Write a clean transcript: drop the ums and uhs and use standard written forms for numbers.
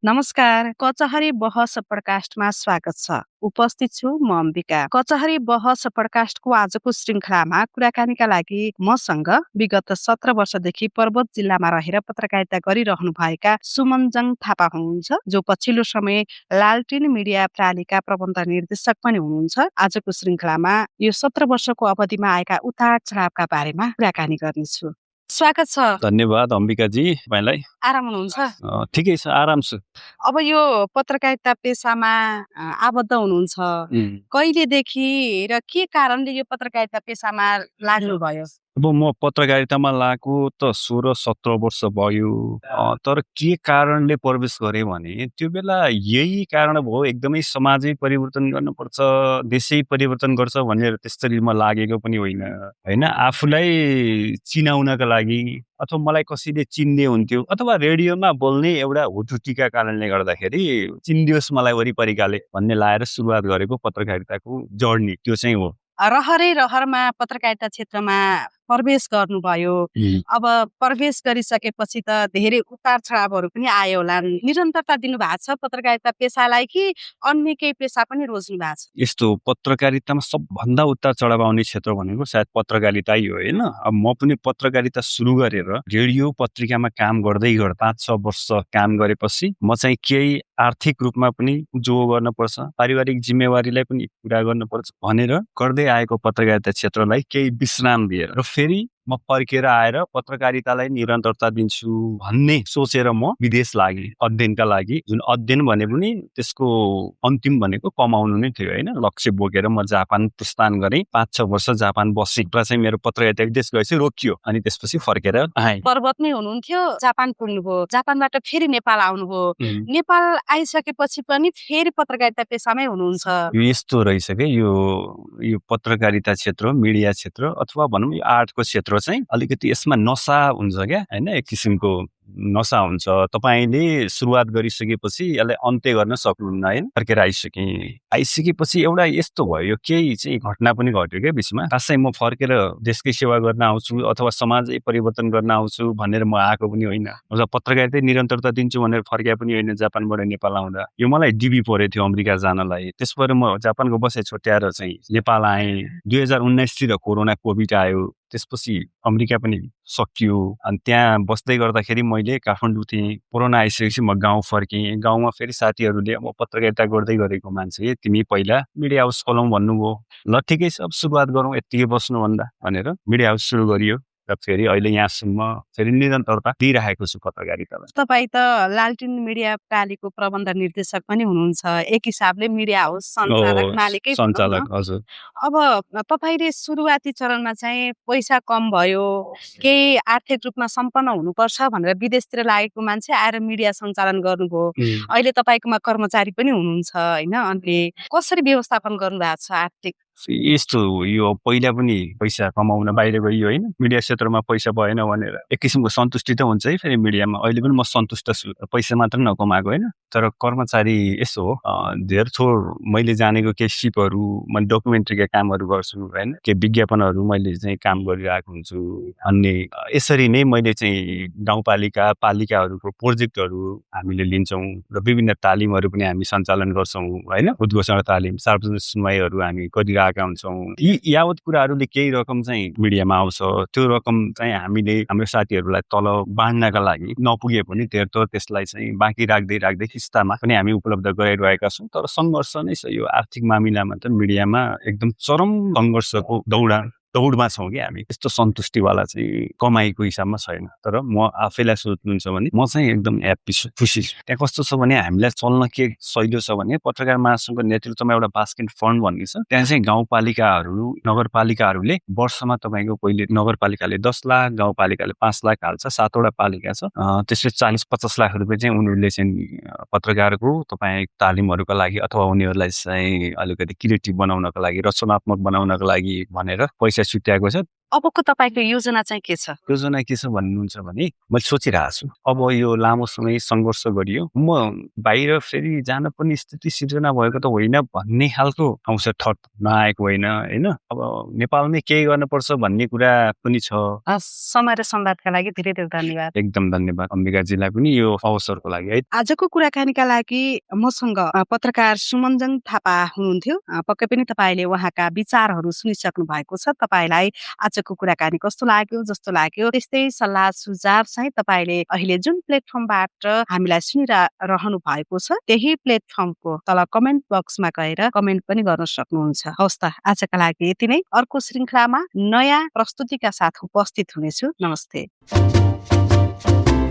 नमस्कार, कचहरी बहस पडकास्टमा स्वागत छ। उपस्थित छु म अम्बिका। कचहरी बहस पडकास्टको आजको श्रृङ्खलामा कुराकानीका लागि मसँग विगत 17 वर्षदेखि पर्वत जिल्लामा रहेर पत्रकारिता गरिरहनु भएका सुमनजङ थापा हुनुहुन्छ, जो पछिल्लो समय लालटिन मिडिया प्रालिका प्रबन्ध निर्देशक पनि हुनुहुन्छ। आजको श्रृङ्खलामा यो 17 वर्षको अवधिमा आएका उतार चढावका बारेमा कुराकानी गर्नेछु। स्वागत छ। धन्यवाद अम्बिकाजी, तपाईँलाई। आराम हुनुहुन्छ? ठिकै छ, आराम छु। अब यो पत्रकारिता पेसामा आबद्ध हुनुहुन्छ, कहिलेदेखि र के कारणले यो पत्रकारिता पेसामा लाग्नुभयो? अब म पत्रकारितामा लागेको त 16-17 वर्ष भयो। तर के कारणले प्रवेश गरेँ भने त्यो बेला यही कारण भयो, एकदमै समाजै परिवर्तन गर्नुपर्छ, देशै परिवर्तन गर्छ भनेर त्यसरी म लागेको पनि होइन। आफूलाई चिनाउनका लागि अथवा मलाई कसैले चिन्ने हुन्थ्यो अथवा रेडियोमा बोल्ने एउटा हुटुटीका कारणले गर्दाखेरि चिनिदियोस् मलाई वरिपरिकाले भन्ने लाएर सुरुवात गरेको पत्रकारिताको जर्नी त्यो चाहिँ हो। रहरमा पत्रकारिता क्षेत्रमा प्रवेश गर्नुभयो। अब प्रवेश गरिसकेपछि त धेरै उतार चढावहरू पनि आयो होला। निरन्तरता दिनु भएको छ पत्रकारिता पेसालाई कि अन्य केही पेसा पनि रोज्नु भएको छ? यस्तो वर्षमा सबभन्दा उतार चढाव आउने क्षेत्र भनेको सायद पत्रकारिता हो, होइन? अब म पनि पत्रकारिता सुरु गरेर रेडियो पत्रिकामा काम गर्दै 5-6 वर्ष काम गरेपछि म चाहिँ केही आर्थिक रूपमा पनि जो गर्नुपर्छ, पारिवारिक जिम्मेवारीलाई पनि पुरा गर्नुपर्छ भनेर गर्दै आएको पत्रकारिता क्षेत्रलाई केही विश्राम दिएर र फेरि म फर्केर आएर पत्रकारितालाई निरन्तरता दिन्छु भन्ने सोचेर म विदेश लागेँ अध्ययनका लागि। जुन अध्ययन भने पनि त्यसको अन्तिम भनेको कमाउनु नै थियो, होइन? लक्ष्य बोकेर म जापान प्रस्थान गरेँ। 5-6 वर्ष जापान बसेँ र चाहिँ मेरो पत्रकारिता विदेश गएपछि रोकियो अनि त्यसपछि फर्केर आएँ। पर्वतमै हुनुहुन्थ्यो, जापान पुग्नुभयो, जापानबाट फेरि नेपाल आउनुभयो। नेपाल आइसकेपछि पनि फेरि पत्रकारिता पेसामै हुनुहुन्छ। यस्तो रहेछ क्या यो पत्रकारिता क्षेत्र, मिडिया क्षेत्र अथवा भनौँ यो आर्टको क्षेत्र चाहिँ अलिकति यसमा नशा हुन्छ क्या, होइन? एक किसिमको नशा हुन्छ। तपाईँले सुरुवात गरिसकेपछि यसलाई अन्त्य गर्न सक्नुहुन्न, होइन? फर्केर आइसकेपछि एउटा यस्तो भयो, केही चाहिँ घटना पनि घट्यो क्या बिचमा। खासै म फर्केर देशकै सेवा गर्न आउँछु अथवा समाजै परिवर्तन गर्न आउँछु भनेर म आएको पनि होइन। पत्रकारिता निरन्तरता दिन्छु भनेर फर्किया पनि होइन जापानबाट नेपाल आउँदा। यो मलाई डिबी परेको थियो अमेरिका जानलाई। त्यसबाट म जापानको बसाइ छुट्याएर चाहिँ नेपाल आएँ। 2019तिर कोरोना कोभिड आयो, त्यसपछि अमेरिका पनि सकियो। अनि त्यहाँ बस्दै गर्दाखेरि मैले काठमाडौँ थिएँ। कोरोना आइसकेपछि म गाउँ फर्केँ। गाउँमा फेरि साथीहरूले म पत्रकारिता गर्दै गरेको मान्छे, तिमी पहिला मिडिया हाउस खोलौँ भन्नुभयो। ल ठिकै छ, अब सुरुवात गरौँ, यत्तिकै बस्नुभन्दा भनेर मिडिया हाउस सुरु गरियो र फेरि अहिले यहाँसम्म फेरि निरन्तरता दिइरहेको छु पत्रकारितालाई। तपाईँ त लालटिन मिडिया प्रालिको प्रबन्ध निर्देशक पनि हुनुहुन्छ, एक हिसाबले मिडिया हाउस सञ्चालक, मालिकै सञ्चालक। हजुर। अब तपाईँले सुरुवाती चरणमा चाहिँ पैसा कम भयो, केही आर्थिक रूपमा सम्पन्न हुनुपर्छ भनेर विदेशतिर लागेको मान्छे आएर मिडिया सञ्चालन गर्नुभयो। अहिले तपाईँकोमा कर्मचारी पनि हुनुहुन्छ, होइन? अनि कसरी व्यवस्थापन गर्नुभएको छ आर्थिक? यस्तो यो पहिला पनि पैसा कमाउन बाहिर गइयो, होइन? मिडिया क्षेत्रमा पैसा भएन भनेर एक किसिमको सन्तुष्टि त हुन्छ है फेरि मिडियामा। अहिले पनि म सन्तुष्ट छु, पैसा मात्र नकमाएको, होइन? तर कर्मचारी यसो हो, धेर थोर मैले जानेको केही सिपहरू, मैले डकुमेन्ट्रीका कामहरू गर्छु, होइन? केही विज्ञापनहरू मैले चाहिँ काम गरिरहेको हुन्छु। अनि यसरी नै मैले चाहिँ गाउँपालिका पालिकाहरूको प्रोजेक्टहरू हामीले लिन्छौँ र विभिन्न तालिमहरू पनि हामी सञ्चालन गर्छौँ, होइन? उद्घोषणा तालिम, सार्वजनिक सुनवाईहरू हामी गरिरहेका हुन्छौँ। यी यावत कुराहरूले केही रकम चाहिँ मिडियामा आउँछ। त्यो रकम चाहिँ हामीले हाम्रो साथीहरूलाई तल बाँड्नका लागि नपुगे पनि धेर थोर त्यसलाई चाहिँ बाँकी राख्दै किस्तामा पनि हामी उपलब्ध गराइरहेका छौँ। तर सङ्घर्ष नै छ यो आर्थिक मामिलामा त मिडियामा एकदम चरम सङ्घर्षको दौडमा छौँ कि हामी। यस्तो सन्तुष्टिवाला चाहिँ कमाइको हिसाबमा छैन। तर म आफैलाई सोध्नुहुन्छ भने म चाहिँ एकदम ह्याप्पी छु, खुसी छु। त्यहाँ कस्तो छ भने हामीलाई चल्न के सहिलो छ भने पत्रकार महासङ्घको नेतृत्वमा एउटा बास्केट फन्ड भन्ने छ। त्यहाँ चाहिँ गाउँपालिकाहरू, नगरपालिकाहरूले वर्षमा तपाईँको पहिले नगरपालिकाले 10 लाख, गाउँपालिकाले 5 लाख हाल्छ। 7वटा पालिका छ। त्यसले 40-50 लाख रुपियाँ चाहिँ उनीहरूले चाहिँ पत्रकारको तपाईँ तालिमहरूका लागि अथवा उनीहरूलाई चाहिँ अलिकति क्रिएटिभ बनाउनको लागि, रचनात्मक बनाउनको लागि भनेर पैसा छुट्याएको छ। अबको तपाईँको योजना चाहिँ के छ? योजना के छ भन्नुहुन्छ भने मैले सोचिरहेको छु अब यो लामो समय सङ्घर्ष गरियो म बाहिर फेरि जान पर्ने स्थिति सिर्जना भएको त होइन भन्ने खालको आउँछ थट नआएको होइन अब नेपालमै केही गर्नुपर्छ भन्ने कुरा पनि छ। समय र संवादका लागि धेरै धेरै धन्यवाद। एकदम धन्यवाद अम्बिकाजीलाई पनि यो अवसरको लागि है। आजको कुराकानीका लागि मसँग पत्रकार सुमनजङ थापा हुनुहुन्थ्यो। पक्कै पनि तपाईँले उहाँका विचारहरू सुनिसक्नु भएको छ। तपाईँलाई आजको कुराकानी कस्तो लाग्यो जस्तो लाग्यो त्यस्तै सल्लाह सुझाव चाहिँ तपाईँले अहिले जुन प्लेटफर्मबाट हामीलाई सुनिरहनु भएको छ त्यही प्लेटफर्मको तल कमेन्ट बक्समा गएर कमेन्ट पनि गर्न सक्नुहुन्छ। हवस् त आजका लागि यति नै। अर्को श्रृङ्खलामा नयाँ प्रस्तुतिका साथ उपस्थित हुनेछु। नमस्ते।